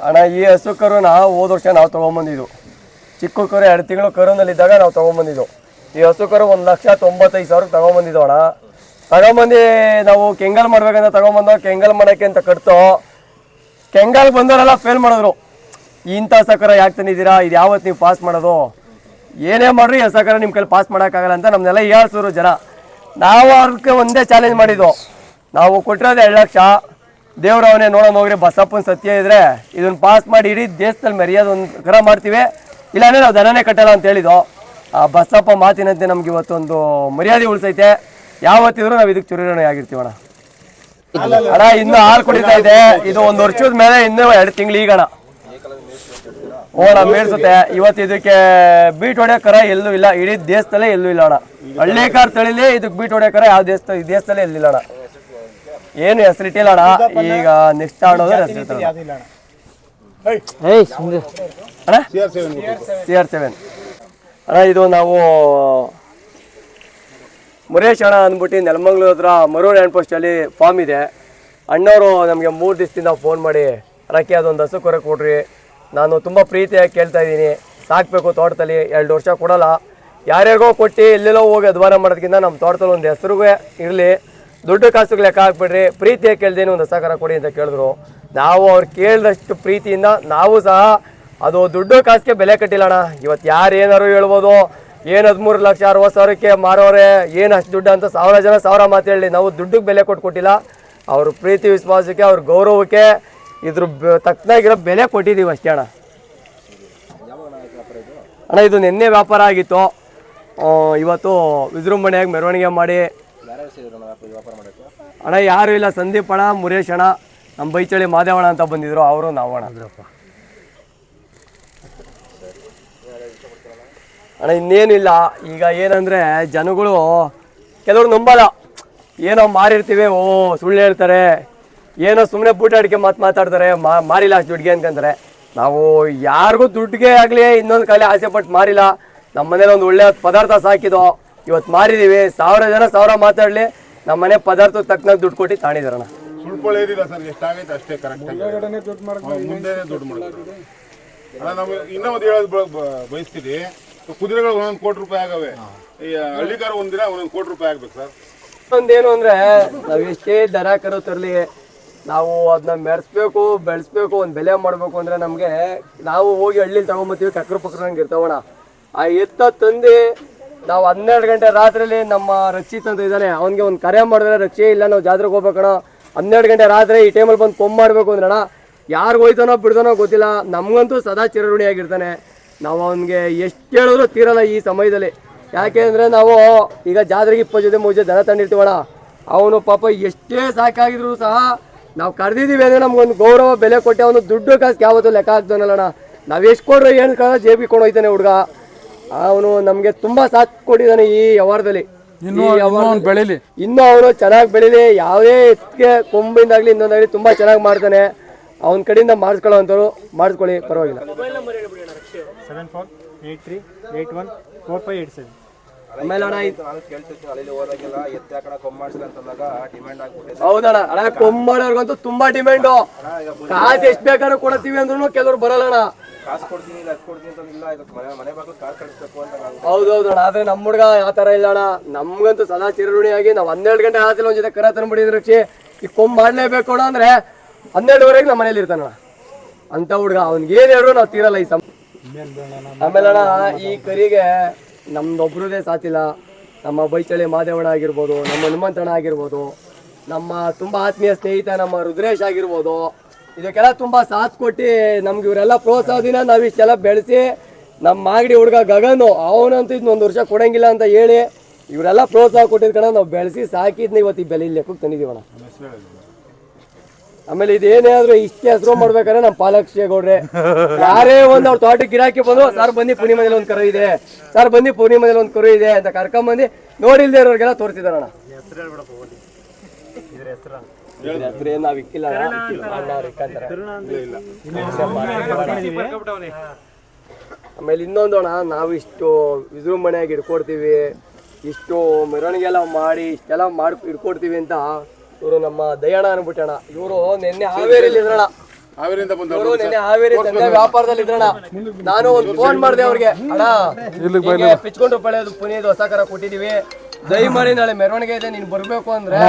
ಅಣ್ಣ ಈ ಹಸು ಕರುನ ಹೋದ ವರ್ಷ ನಾವು ತೊಗೊಂಬಂದಿದ್ದು. ಚಿಕ್ಕ ಕರು 2 ತಿಂಗಳು ಕರುನಲ್ಲಿದ್ದಾಗ ನಾವು ತೊಗೊಂಬಂದಿದ್ದು. ಈ ಹಸು ಕರು 1,95,000 ತೊಗೊಂಬಂದಿದ್ದು ಅಣ್ಣ. ತಗೊಂಬಂದು ನಾವು ಕೆಂಗಲ್ ಮಾಡ್ಬೇಕಂತ ತೊಗೊಂಬಂದೋ, ಕೆಂಗಲ್ ಮಾಡೋಕ್ಕೆ ಅಂತ ಕಟ್ತೋ, ಕೆಂಗಲ್ ಬಂದವರೆಲ್ಲ ಫೇಲ್ ಮಾಡಿದ್ರು. ಇಂಥ ಸಕರ ಯಾಕೆ ತಂದಿದ್ದೀರಾ, ಇದು ಯಾವತ್ತು ನೀವು ಪಾಸ್ ಮಾಡೋದು, ಏನೇ ಮಾಡ್ರಿ ಈ ಸಕರ ನಿಮ್ಮ ಕೈಲಿ ಪಾಸ್ ಮಾಡೋಕ್ಕಾಗಲ್ಲ ಅಂತ ನಮ್ಮನ್ನೆಲ್ಲ ಹೇಳ್ಸೋರು ಜನ. ನಾವು ಅವ್ರಿಗೆ ಒಂದೇ ಚಾಲೆಂಜ್ ಮಾಡಿದ್ದು, ನಾವು ಕೊಟ್ಟಿರೋದು 2 ಲಕ್ಷ, ದೇವ್ರ ಅವನೇ ನೋಡೋಣ ಹೋಗ್ರಿ, ಬಸಪ್ಪನ ಸತ್ಯ ಇದ್ರೆ ಇದನ್ನು ಪಾಸ್ ಮಾಡಿ ಇಡೀ ದೇಶದಲ್ಲಿ ಮೆರೆಯೋದೊಂದು ಕರ ಮಾಡ್ತೀವಿ, ಇಲ್ಲಾಂದರೆ ನಾವು ದನನೇ ಕಟ್ಟಲ್ಲ ಅಂತ ಹೇಳಿದ್ದು. ಆ ಬಸಪ್ಪ ಮಾತಿನಂತೆ ನಮ್ಗೆ ಇವತ್ತೊಂದು ಮರ್ಯಾದೆ ಉಳಿಸೈತೆ. ಯಾವತ್ತಿದ್ರು ನಾವು ಇದಕ್ಕೆ ಚುರುಣಿ ಆಗಿರ್ತೀವಣ್ಣ. ಅಣ್ಣ ಇನ್ನೂ ಹಾಲು ಕುಡಿತಾ ಇದೆ, ಇದು 1 ವರ್ಷದ ಮೇಲೆ ಇನ್ನೂ 2 ತಿಂಗಳು ಈಗಣ ಓಣ ಮೇಡ್ಸುತ್ತೆ. ಇವತ್ತು ಇದಕ್ಕೆ ಬೀಟ್ ಹೊಡೆಯೋ ಕರ ಎಲ್ಲೂ ಇಲ್ಲ, ಇಡೀ ದೇಶದಲ್ಲೇ ಎಲ್ಲೂ ಇಲ್ಲ ಅಣ್ಣ. ಹಳ್ಳಿ ಕಾರ್ ತಳಿಲಿ ಇದಕ್ಕೆ ಬೀಟ್ ಹೊಡೆಯೋ ಕರ ಯಾವ ದೇಶದಲ್ಲೇ ಎಲ್ಲಿಲ್ಲ ಅಣ್ಣ. ಏನು ಹೆಸರಿಟ್ಟಿಲ್ಲ ಅಣ್ಣ. ಈಗ ನೆಕ್ಸ್ಟ್ ಆಡೋದು ಅಣ್ಣ CR7 ಅಣ್ಣ. ಇದು ನಾವು ಮುರೇಶ್ ಅಣ್ಣ ಅಂದ್ಬಿಟ್ಟು ನೆಲಮಂಗ್ಳೂರ್ ಹತ್ರ ಮರೂರ್ ಹ್ಯಾಂಡ್ ಪೋಸ್ಟಲ್ಲಿ ಫಾರ್ಮ್ ಇದೆ. ಅಣ್ಣವರು ನಮಗೆ 3 ದಿವಸದಿಂದ ಫೋನ್ ಮಾಡಿ ರಕ್ಕೆ ಅದೊಂದು ಹಸು ಕೊರೆ ಕೊಡ್ರಿ, ನಾನು ತುಂಬ ಪ್ರೀತಿಯಾಗಿ ಕೇಳ್ತಾ ಇದ್ದೀನಿ, ಸಾಕಬೇಕು ತೋಟದಲ್ಲಿ, 2 ವರ್ಷ ಕೊಡೋಲ್ಲ, ಯಾರ್ಯಾರಿಗೋ ಕೊಟ್ಟು ಎಲ್ಲೆಲ್ಲೋ ಹೋಗಿ ಅಧ್ವಾನ ಮಾಡೋದಕ್ಕಿಂತ ನಮ್ಮ ತೋಟದಲ್ಲಿ ಒಂದು ಹೆಸರುಗೆ ಇರಲಿ, ದುಡ್ಡು ಕಾಸುಗೆ ಲೆಕ್ಕ ಹಾಕ್ಬಿಡ್ರಿ, ಪ್ರೀತಿಯಾಗಿ ಕೇಳ್ದೇನೆ ಒಂದು ಹಸ ಕರ ಕೊಡಿ ಅಂತ ಕೇಳಿದ್ರು. ನಾವು ಅವ್ರು ಕೇಳಿದಷ್ಟು ಪ್ರೀತಿಯಿಂದ ನಾವು ಸಹ ಅದು ದುಡ್ಡು ಕಾಸಿಗೆ ಬೆಲೆ ಕಟ್ಟಿಲ್ಲಣ್ಣ. ಇವತ್ತು ಯಾರು ಏನಾರು ಹೇಳ್ಬೋದು, ಏನು 13 ಲಕ್ಷ 60,000ಕ್ಕೆ ಮಾರೋರೆ, ಏನು ಅಷ್ಟು ದುಡ್ಡು ಅಂತ 1000 ಜನ 1000 ಮಾತು ಹೇಳಿ, ನಾವು ದುಡ್ಡಿಗೆ ಬೆಲೆ ಕೊಟ್ಟಿಲ್ಲ. ಅವ್ರ ಪ್ರೀತಿ ವಿಶ್ವಾಸಕ್ಕೆ, ಅವ್ರ ಗೌರವಕ್ಕೆ ಇದ್ರ ತಕ್ಕನಾಗಿರೋ ಬೆಲೆ ಕೊಟ್ಟಿದ್ದೀವಿ ಅಷ್ಟೇ ಅಣ್ಣ. ಅಣ್ಣ ಇದು ನಿನ್ನೆ ವ್ಯಾಪಾರ ಆಗಿತ್ತು, ಇವತ್ತು ವಿಜೃಂಭಣೆಯಾಗಿ ಮೆರವಣಿಗೆ ಮಾಡಿ. ಅಣ್ಣ ಯಾರು ಇಲ್ಲ, ಸಂದೀಪ್ ಅಣ್ಣ, ಮುರೇಶ್ ಅಣ್ಣ, ನಮ್ಮ ಬೈಚಳಿ ಮಾದೇವಣ್ಣ ಅಂತ ಬಂದಿದ್ರು, ಅವರು ನಾವು ಅಣ್ಣ. ಅಣ್ಣ ಇನ್ನೇನಿಲ್ಲ, ಈಗ ಏನಂದರೆ ಜನಗಳು ಕೆಲವರು ನಂಬಲ್ಲ, ಏನೋ ಮಾರಿರ್ತೀವಿ, ಸುಳ್ಳು ಹೇಳ್ತಾರೆ, ಏನೋ ಸುಮ್ಮನೆ ಬೂಟ ಅಡಿಕೆ ಮಾತಾಡ್ತಾರೆ, ಮಾರಿಲ್ಲ ಅಷ್ಟು ದುಡ್ಡಿಗೆ ಅಂತಂದರೆ. ನಾವು ಯಾರಿಗೂ ದುಡ್ಡಿಗೆ ಆಗಲಿ ಇನ್ನೊಂದು ಕಾಲೇ ಆಸೆ ಪಟ್ಟು ಮಾರಿಲ್ಲ. ನಮ್ಮ ಮನೇಲಿ ಒಂದು ಒಳ್ಳೆಯ ಪದಾರ್ಥ ಸಾಕಿದೋ, ಇವತ್ತು ಮಾರಿದ್ದೀವಿ. 1000 ಜನ 1000 ಮಾತಾಡಲಿ, ನಮ್ಮ ಮನೆ ಪದಾರ್ಥಕ್ಕೆ ತಕ್ಕನಾಗ ದುಡ್ಡು ಕೊಟ್ಟು ತಾಣಿದಾರಣ್ಣ. ಸುಳ್ಕೊಳ್ಳೇದಿಲ್ಲ ಸರ್, ಎಷ್ಟಾಗೈತೆ ಅಷ್ಟೇ ಕರೆಕ್ಟ್ ಮುಂದೆ ದುಡ್ಡು ಮಾಡೋದು. ನಾವು ಇನ್ನೂ ಒಂದು ಹೇಳೋದು ಬಯಸ್ತೀವಿ, ಕುದುರೆಗಳು 1 ಕೋಟಿ ರೂಪಾಯಿ ಆಗವೆ, ಈ ಹಳ್ಳಿಕಾರ ಒಂದಿನ 1 ಕೋಟಿ ರೂಪಾಯಿ ಆಗ್ಬೇಕು ಸರ್. ಒಂದೇನು ಅಂದರೆ ನಾವು ಎಷ್ಟೇ ದನ ಕರು ತರಲಿ, ನಾವು ಅದನ್ನ ಮೆರೆಸ್ಬೇಕು, ಬೆಳೆಸ್ಬೇಕು, ಒಂದು ಬೆಲೆ ಮಾಡಬೇಕು ಅಂದರೆ ನಮಗೆ ನಾವು ಹೋಗಿ ಹಳ್ಳಿಲಿ ತಗೊಂಬತ್ತೀವಿ, ಕಕ್ರು ಪಕ್ರಂಗೆ ಇರ್ತಾವಣ್ಣ. ಆ ಎತ್ತ ತಂದು ನಾವು 12 ಗಂಟೆ ರಾತ್ರಿಲಿ ನಮ್ಮ ರಕ್ಷಿತ್ ಅಂತ ಇದ್ದಾನೆ, ಅವ್ನಿಗೆ ಒಂದು ಕರೆ ಮಾಡಿದ್ರೆ, ರಕ್ಷೆ ಇಲ್ಲ ನಾವು ಜಾತ್ರೆಗೆ ಹೋಗ್ಬೇಕಣ್ಣ, 12 ಗಂಟೆ ರಾತ್ರಿ ಈ ಟೈಮಲ್ಲಿ ಬಂದು ಕೊಂಬ್ ಮಾಡಬೇಕು ಅಂದ್ರಣ್ಣ, ಯಾರಿಗೆ ಹೋಯ್ತಾನೋ ಬಿಡ್ತಾನೋ ಗೊತ್ತಿಲ್ಲ, ನಮಗಂತೂ ಸದಾ ಚಿರಋಣಿಯಾಗಿರ್ತಾನೆ. ನಾವು ಅವನಿಗೆ ಎಷ್ಟು ಹೇಳಿದ್ರು ತೀರಲ್ಲ ಈ ಸಮಯದಲ್ಲಿ. ಯಾಕೆ ಅಂದರೆ ನಾವು ಈಗ ಜಾತ್ರೆಗೆ 20 ಜೊತೆ 30 ಜೊತೆ ದನ ತಂದಿರ್ತೀವಣ್ಣ, ಅವನು ಪಾಪ ಎಷ್ಟೇ ಸಾಕಾಗಿದ್ರು ಸಹ ನಾವು ಕರೆದಿದ್ದೀವಿ ಅಂದರೆ ನಮ್ಗೊಂದು ಗೌರವ ಬೆಲೆ ಕೊಟ್ಟು ಅವನು ದುಡ್ಡು ಕಾಸಿಗೆ ಯಾವತ್ತೂ ಲೆಕ್ಕ ಹಾಕ್ತಾನಲ್ಲಣ್ಣ. ನಾವು ಎಷ್ಟು ಕೊಡ್ರೆ ಏನು ಕಳ ಜೇಬಿಗೆ ಕೊಂಡು ಹೋಯ್ತಾನೆ ಹುಡುಗ. ಅವನು ನಮಗೆ ತುಂಬ ಸಾಥ್ ಕೊಟ್ಟಿದ್ದಾನೆ ಈ ವ್ಯವಹಾರದಲ್ಲಿ. ಬೆಳೀಲಿ, ಇನ್ನೂ ಅವನು ಚೆನ್ನಾಗಿ ಬೆಳೀಲಿ, ಯಾವುದೇ ಎತ್ತಿಗೆ ಕೊಂಬಿಂದಾಗಲಿ ಇನ್ನೊಂದಾಗಲಿ ತುಂಬ ಚೆನ್ನಾಗಿ ಮಾಡ್ತಾನೆ. ಅವನ ಕಡೆಯಿಂದ ಮಾಡಿಸ್ಕೊಳ್ಳೋ ಅಂಥವ್ರು ಮಾಡಿಸ್ಕೊಳ್ಳಿ, ಪರವಾಗಿಲ್ಲ. ಆಮೇಲೆ ಅಣ್ಣ ಹೌದಣ್ಣ, ಅಣ್ಣ ಕೊಂಬಾಡೋರ್ಗಂತೂ ತುಂಬಾ ಡಿಮ್ಯಾಂಡು. ಕಾಸು ಎಷ್ಟು ಬೇಕಾದ್ರೂ ಕೊಡ್ತೀವಿ ಅಂದ್ರೂ ಕೆಲವ್ರು ಬರಲ್ಲಣ್ಣ. ಹೌದೌದಣ್ಣ, ಆದ್ರೆ ನಮ್ಮ ಹುಡುಗ ಆ ಥರ ಇಲ್ಲ ಅಣ್ಣ. ನಮ್ಗಂತೂ ಸದಾ ಚಿರಋಣಿಯಾಗಿ ನಾವು 12 ಗಂಟೆ ಆದ್ರೆ ಒಂದ್ ಜೊತೆ ಕರ ತಂದ್ಬಿಟ್ಟಿದ್ರು ರಕ್ಷಿ, ಈ ಕೊಂಬ್ ಮಾಡ್ಲೇಬೇಕು ಅಣ್ಣ ಅಂದ್ರೆ 12ವರೆಗೆ ನಮ್ಮ ಮನೇಲಿ ಇರ್ತಾನಣ್ಣ ಅಂತ ಹುಡುಗ. ಅವ್ನಿಗೆ ಏನ್ ಹೇಳಿದ್ರು ನಾವು ತೀರಲ್ಲ ಈ ಆಮೇಲೆ ಅಣ್ಣ ಈ ಕರಿಗೆ ನಮ್ದೊಬ್ರದೇ ಸಾತಿಲ್ಲ. ನಮ್ಮ ಬೈಚಳಿ ಮಾದೇವಣ್ಣ ಆಗಿರ್ಬೋದು, ನಮ್ಮ ಹನುಮಂತಣ್ಣ ಆಗಿರ್ಬೋದು, ನಮ್ಮ ತುಂಬ ಆತ್ಮೀಯ ಸ್ನೇಹಿತ ನಮ್ಮ ರುದ್ರೇಶ್ ಆಗಿರ್ಬೋದು, ಇದಕ್ಕೆಲ್ಲ ತುಂಬ ಸಾಥ್ ಕೊಟ್ಟು ನಮ್ಗೆ ಇವರೆಲ್ಲ ಪ್ರೋತ್ಸಾಹದಿಂದ ನಾವು ಇಷ್ಟೆಲ್ಲ ಬೆಳೆಸಿ, ನಮ್ಮ ಮಾಗಡಿ ಹುಡುಗ ಗಗನು ಅವನಂತೂ ಇದನ್ನೊಂದು ವರ್ಷ ಕೊಡಂಗಿಲ್ಲ ಅಂತ ಹೇಳಿ ಇವರೆಲ್ಲ ಪ್ರೋತ್ಸಾಹ ಕೊಟ್ಟಿದ್ ಕಣ ನಾವು ಬೆಳೆಸಿ ಸಾಕಿದ್ನ ಇವತ್ತು ಈ ಬೆಲೆ ಲೆಕ್ಕಕ್ಕೆ ತಂದಿದ್ದೀವಣ್ಣ. ಆಮೇಲೆ ಇದೇನೇ ಆದ್ರೂ ಇಷ್ಟೇ ಹೆಸರು ಮಾಡ್ಬೇಕಾದ್ರೆ ನಮ್ಮ ಪಾಲಕ್ಷೇಗೌಡ್ರೆ ಯಾರೇ ಒಂದು ಅವ್ರ ತೋಟಕ್ಕೆ ಗಿರಾಕಿ ಬಂದು, ಸರ್ ಬನ್ನಿ ಪೂರ್ಣಿಮೆದಲ್ಲಿ ಒಂದು ಕರು ಇದೆ, ಸರ್ ಬನ್ನಿ ಪೂರ್ಣಿಮೆದಲ್ಲಿ ಒಂದು ಕರು ಇದೆ ಅಂತ ಕರ್ಕೊಂಬಂದು ನೋಡಿಲ್ದೇ ಇರೋರಿಗೆಲ್ಲ ತೋರಿಸಿದಾರಣ್ಣ. ಹೆಸರೇನು ನಾವು ಇಕ್ಕಿಲ್ಲ, ಆಮೇಲೆ ಇನ್ನೊಂದು ಅಣ್ಣ, ನಾವು ಇಷ್ಟು ವಿಜೃಂಭಣೆಯಾಗಿ ಇಟ್ಕೊಡ್ತೀವಿ, ಇಷ್ಟು ಮೆರವಣಿಗೆ ಎಲ್ಲ ಮಾಡಿ ಇಷ್ಟೆಲ್ಲ ಮಾಡಿ ಇಟ್ಕೊಡ್ತೀವಿ ಅಂತ ಇವರು ನಮ್ಮ ದಯಣ್ಣ ಅನ್ಬಿಟ್ಟಣ್ಣ. ಇವರು ನಿನ್ನೆ ಹಾವೇರಿಯಲ್ಲಿ ಇದ್ರಣ್ಣ, ಹಾವೇರಿಯಿಂದ ಬಂದವರು ಇವ್ರು ನೆನ್ನೆ ಹಾವೇರಿ ದಂಡೆ ವ್ಯಾಪಾರದಲ್ಲಿ ಇದ್ರಣ್ಣ. ನಾನು ಒಂದು ಫೋನ್ ಮಾಡಿದೆ ಅವ್ರಿಗೆ, ಅಣ್ಣ ಹೀಗೆ ಪಿಚ್ಕೊಂಡು ಪಳೆಯೋದು ಪುನೀದು ಹೊಸ ಕರ ಕೊಟ್ಟಿದೀವಿ, ದಯಮಾಡಿ ನಾಳೆ ಮೆರವಣಿಗೆ ಇದೆ ನೀನ್ ಬರ್ಬೇಕು ಅಂದ್ರೆ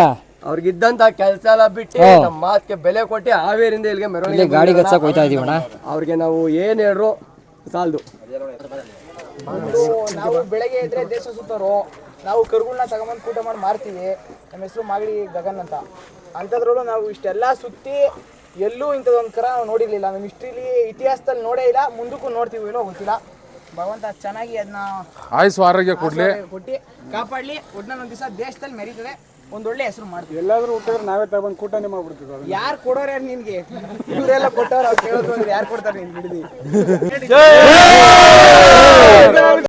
ಅವ್ರಿಗಿದ್ದಂತ ಕೆಲಸ ಎಲ್ಲ ಬಿಟ್ಟು ನಮ್ಮ ಮಾತಿಗೆ ಬೆಲೆ ಕೊಟ್ಟು ಹಾವೇರಿಂದ ಇಲ್ಲಿಗೆ ಮೆರವಣಿಗೆ ಗಾಡಿ ಗಚ್ಚಕ್ ಹೋಯ್ತಾ ಇದೀವಣ್ಣ. ಅವ್ರಿಗೆ ನಾವು ಏನ್ ಹೇಳ್ರು ಸಾಲದು. ನಾವು ಬೆಳಗ್ಗೆ ಇದ್ರೆ ದೇಶ ಸುತ್ತೋರು, ನಾವು ಕರುಗಳನ್ನ ತಗೊಂಬಂದು ಕೂಟ ಮಾಡಿ ಮಾರ್ತೀವಿ. ನಮ್ಮ ಹೆಸರು ಮಾಗಡಿ ಗಗನ್ ಅಂತ. ಅಂಥದ್ರಲ್ಲೂ ನಾವು ಇಷ್ಟೆಲ್ಲ ಸುತ್ತಿ ಎಲ್ಲೂ ಇಂಥದ್ದೊಂದು ಕರ ನಾವು ನೋಡಿರ್ಲಿಲ್ಲ. ನಮ್ಮ ಹಿಸ್ಟ್ರಿಲಿ ಇತಿಹಾಸದಲ್ಲಿ ನೋಡೇ ಇಲ್ಲ, ಮುಂದಕ್ಕೂ ನೋಡ್ತೀವಿ ಏನೋ ಗೊತ್ತಿಲ್ಲ. ಭಗವಂತ ಚೆನ್ನಾಗಿ ಅದನ್ನ ಆಯುಸ್ ಆರೋಗ್ಯ ಕೊಡ್ಲಿ, ಕೊಟ್ಟು ಕಾಪಾಡಲಿ. ಒಟ್ಟಿನ ದಿವಸ ದೇಶದಲ್ಲಿ ಮೆರೀತದೆ, ಒಂದೊಳ್ಳೆ ಹೆಸರು ಮಾಡ್ತೀವಿ. ಎಲ್ಲಾದ್ರೂ ಹುಟ್ಟಿದ್ರೆ ನಾವೇ ತಗೊಂಡು ಕೂಟನೇ ಮಾಡ್ಬಿಡ್ತೀವಿ. ಯಾರು ಕೊಡೋರು ಯಾರು ನಿನ್ಗೆ? ಇವರೆಲ್ಲ ಕೊಟ್ಟವ್ರು, ಅವ್ರು ಕೇಳೋದು ಯಾರು ಕೊಡ್ತಾರೆ ನಿನ್ ಹಿಡಿದು?